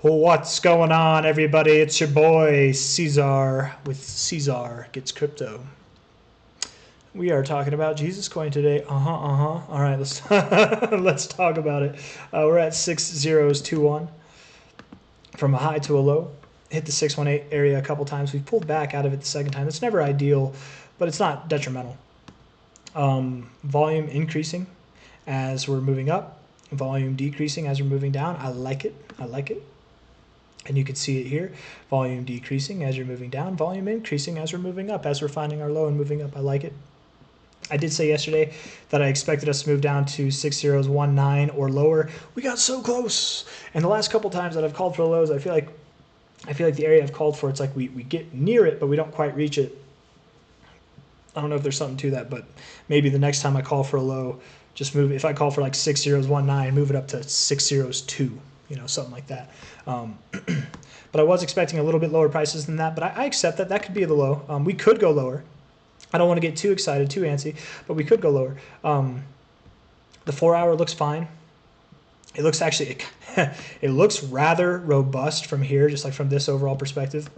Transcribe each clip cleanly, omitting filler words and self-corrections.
What's going on, everybody? It's your boy C-Zar with C-Zar Gets Crypto. We are talking about Jesus Coin today. All right, let's let's talk about it. We're at 6021 from a high to a low. Hit the 618 area a couple times. We've pulled back out of it the second time. It's never ideal, but it's not detrimental. Volume increasing as we're moving up. Volume decreasing as we're moving down. I like it. And you can see it here, volume decreasing as you're moving down, volume increasing as we're moving up, as we're finding our low and moving up. I like it. I did say yesterday that I expected us to move down to 6019 or lower. We got so close. And the last couple times that I've called for lows, I feel like the area I've called for, it's like we get near it, but we don't quite reach it. I don't know if there's something to that, but maybe the next time I call for a low, just move. If I call for like 6019, move it up to 602. Something like that. But I was expecting a little bit lower prices than that, but I accept that. That could be the low. We could go lower. I don't want to get too excited, too antsy, but we could go lower. The 4-hour looks fine. It looks actually, it looks rather robust from here, just like from this overall perspective,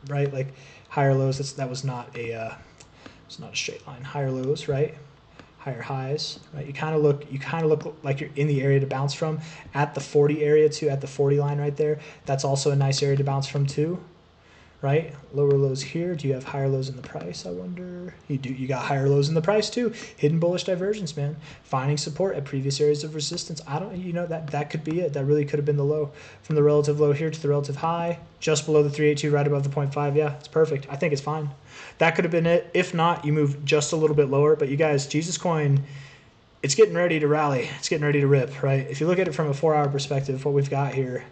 right? Like higher lows, that was not a, it's not a straight line. Higher lows, right? Higher highs, right? You kind of look like you're in the area to bounce from at the 40 area too, at the 40 line right there. That's also a nice area to bounce from too, right? Lower lows here. Do you have higher lows in the price? I wonder. You do. You got higher lows in the price too. Hidden bullish divergence, man. Finding support at previous areas of resistance. I don't. That could be it. That really could have been the low from the relative low here to the relative high, just below the 382, right above the 0.5. Yeah, it's perfect. I think it's fine. That could have been it. If not, you move just a little bit lower. But you guys, Jesus Coin, it's getting ready to rally. It's getting ready to rip, right? If you look at it from a 4-hour perspective, what we've got here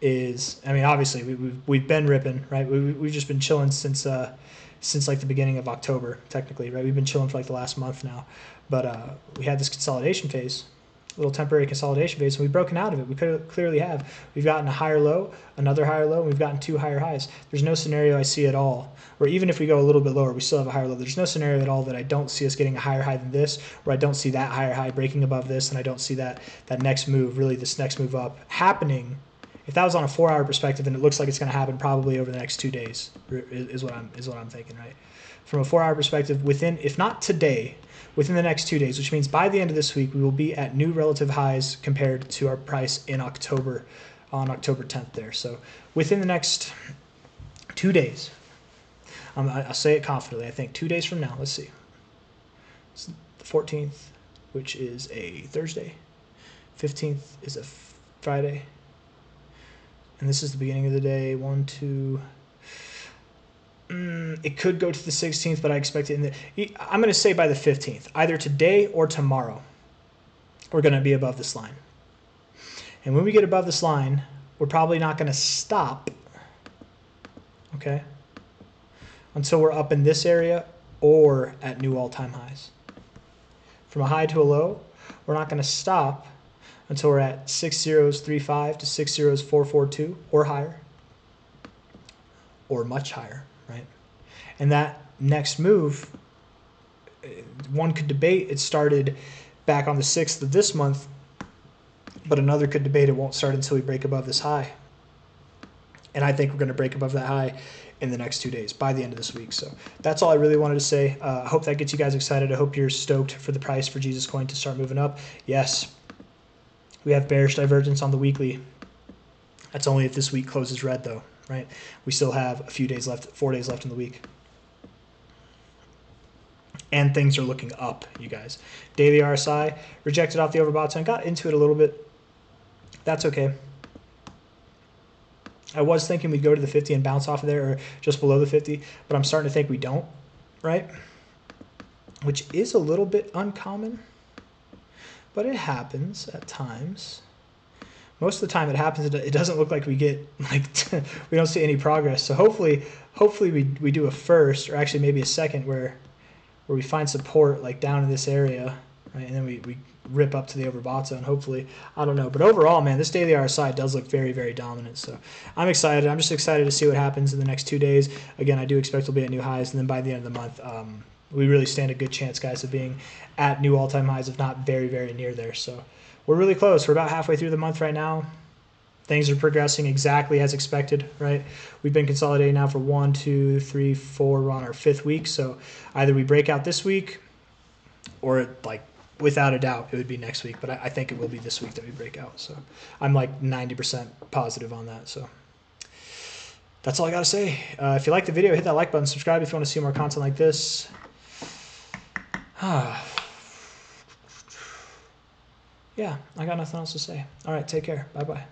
is, I mean, obviously we've been ripping, right? We've just been chilling since like the beginning of October, technically, right? We've been chilling for like the last month now. But we had this consolidation phase, little temporary consolidation phase, and we've broken out of it. We clearly have. We've gotten a higher low, another higher low, and we've gotten 2 higher highs. There's no scenario I see at all, or even if we go a little bit lower, we still have a higher low. There's no scenario at all that I don't see us getting a higher high than this, or I don't see that higher high breaking above this, and I don't see that next move, really this next move up happening. If that was on a 4-hour perspective, then it looks like it's going to happen probably over the next 2 days, is what I'm thinking, right? From a 4-hour perspective, within, if not today, within the next 2 days, which means by the end of this week, we will be at new relative highs compared to our price in October, on October 10th there. So within the next 2 days, I'll say it confidently, I think 2 days from now, let's see. It's the 14th, which is a Thursday. 15th is a Friday. And this is the beginning of the day. 1, 2... it could go to the 16th, but I expect it I'm going to say by the 15th. Either today or tomorrow, we're going to be above this line. And when we get above this line, we're probably not going to stop, okay, until we're up in this area or at new all-time highs. From a high to a low, we're not going to stop until we're at 6035 to 60442 or higher, or much higher, right? And that next move, one could debate it started back on the 6th of this month, but another could debate it won't start until we break above this high. And I think we're going to break above that high in the next 2 days, by the end of this week. So that's all I really wanted to say. I hope that gets you guys excited. I hope you're stoked for the price for Jesus Coin to start moving up. Yes, we have bearish divergence on the weekly. That's only if this week closes red, though, right? We still have a few days left, 4 days left in the week. And things are looking up, you guys. Daily RSI rejected off the overbought zone. Got into it a little bit. That's okay. I was thinking we'd go to the 50 and bounce off of there, or just below the 50, but I'm starting to think we don't, right? Which is a little bit uncommon, but it happens at times. Most of the time it happens, it doesn't look like we get, like, we don't see any progress. So hopefully we do a first, or actually maybe a second, where we find support like down in this area, right? And then we rip up to the overbought zone, hopefully. I don't know. But overall, man, this daily RSI does look very, very dominant. So I'm excited. I'm just excited to see what happens in the next 2 days. Again, I do expect we'll be at new highs, and then by the end of the month, we really stand a good chance, guys, of being at new all-time highs, if not very, very near there. So we're really close. We're about halfway through the month right now. Things are progressing exactly as expected, right? We've been consolidating now for 1, 2, 3, 4. We're on our 5th week. So either we break out this week, or like without a doubt it would be next week. But I think it will be this week that we break out. So I'm like 90% positive on that. So that's all I got to say. If you like the video, hit that like button, subscribe if you want to see more content like this. Yeah, I got nothing else to say. All right, take care. Bye-bye.